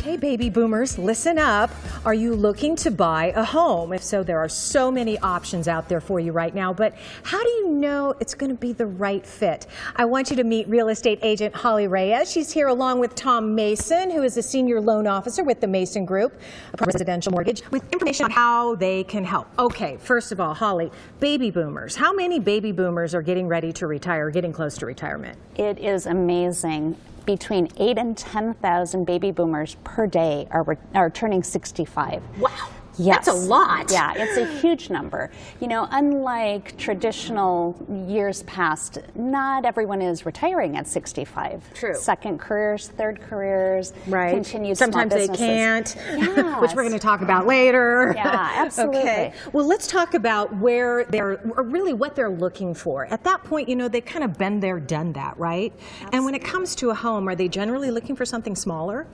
Okay, baby boomers, listen up. Are you looking to buy a home? If so, there are so many options out there for you right now, but how do you know it's going to be the right fit? I want you to meet real estate agent Holly Reyes. She's here along with Tom Mason, who is a senior loan officer with the Maison Group, a residential mortgage, with information on how they can help. Okay, first of all, Holly, baby boomers. How many baby boomers are getting ready to retire, getting close to retirement? It is amazing. Between 8,000 and 10,000 baby boomers per day are turning 65. Wow. Yes. That's a lot. Yeah, it's a huge number. You know, unlike traditional years past, not everyone is retiring at 65. True. Second careers, third careers, right. Continued Sometimes small they can't, yes. which we're going to talk about later. Yeah, absolutely. Okay. Well, let's talk about where they're, or really what they're looking for. At that point, you know, they've kind of been there, done that, right? Absolutely. And when it comes to a home, are they generally looking for something smaller?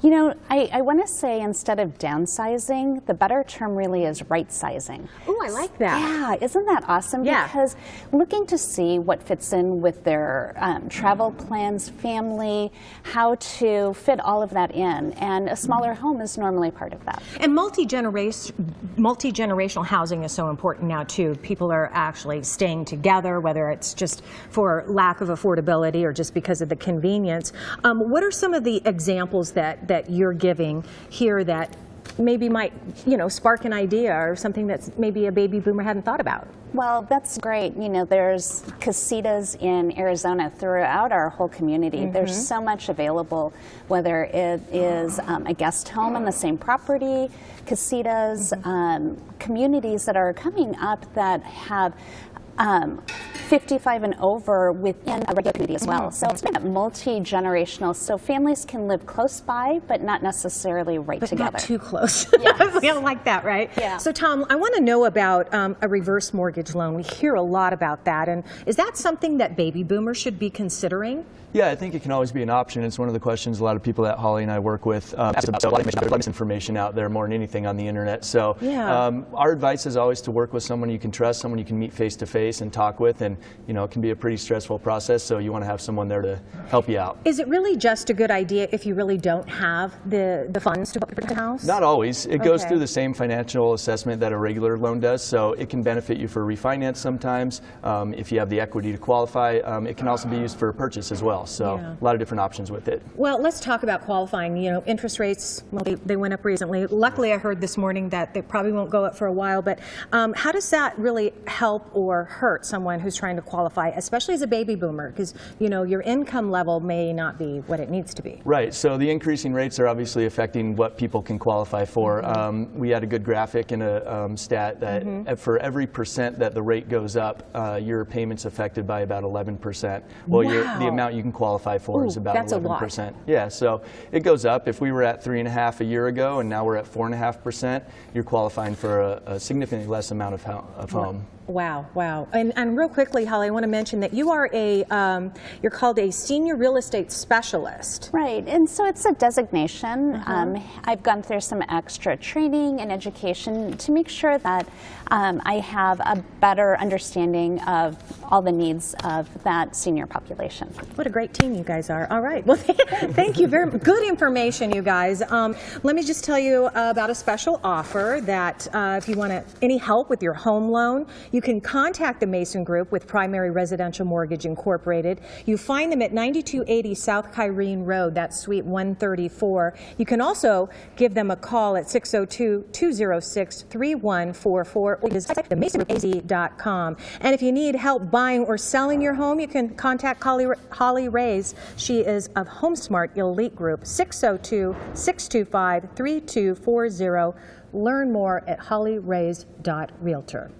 You know, I want to say instead of downsizing, the better term really is right sizing. Oh, I like that. Yeah, isn't that awesome? Yeah. Because looking to see what fits in with their travel plans, family, how to fit all of that in. And a smaller home is normally part of that. And multi-generational housing is so important now, too. People are actually staying together, whether it's just for lack of affordability or just because of the convenience. What are some of the examples that you're giving here that maybe might, you know, spark an idea or something that's maybe a baby boomer hadn't thought about? Well, that's great. You know, there's casitas in Arizona throughout our whole community. Mm-hmm. There's so much available, whether it is a guest home on the same property, casitas, communities that are coming up that have 55 and over within a regular community as well. So it's multi-generational, so families can live close by, but not necessarily together. Not too close. Yes. We don't like that, right? Yeah. So Tom, I want to know about a reverse mortgage loan. We hear a lot about that, and is that something that baby boomers should be considering? Yeah, I think it can always be an option. It's one of the questions a lot of people that Holly and I work with ask about. So a lot of misinformation out there more than anything on the internet. So yeah. Our advice is always to work with someone you can trust, someone you can meet face to face and talk with, and you know, it can be a pretty stressful process, so you want to have someone there to help you out. Is it really just a good idea if you really don't have the funds to put the house? Not always. It goes through the same financial assessment that a regular loan does, so it can benefit you for refinance sometimes. If you have the equity to qualify, it can also be used for purchase as well. So yeah. A lot of different options with it. Well, let's talk about qualifying. You know, interest rates, well, they went up recently. Luckily, I heard this morning that they probably won't go up for a while, but how does that really help or hurt someone who's trying to qualify, especially as a baby boomer? Because, you know, your income level may not be what it needs to be. Right. So the increasing rates are obviously affecting what people can qualify for. We had a good graphic and a stat that for every % that the rate goes up, your payment's affected by about 11%. Well, wow. The amount you can qualify for is about that's 11%. A lot. Yeah, so it goes up. If we were at 3.5% a year ago and now we're at 4.5%, you're qualifying for a significantly less amount of home. Wow, wow. And real quickly, Holly, I want to mention that you are you're called a senior real estate specialist. Right, and so it's a designation. I've gone through some extra training and education to make sure that I have a better understanding of all the needs of that senior population. What a great team you guys are. All right, well, thank you. Very good information, you guys. Let me just tell you about a special offer that if you want any help with your home loan, you can contact the Maison Group with Primary Residential Mortgage Incorporated. You find them at 9280 South Kyrene Road, that's Suite 134. You can also give them a call at 602-206-3144 or visit themaisongroup.com. And if you need help buying or selling your home, you can contact Holly Reyes. She is of HomeSmart Elite Group, 602-625-3240. Learn more at hollyreyes.realtor.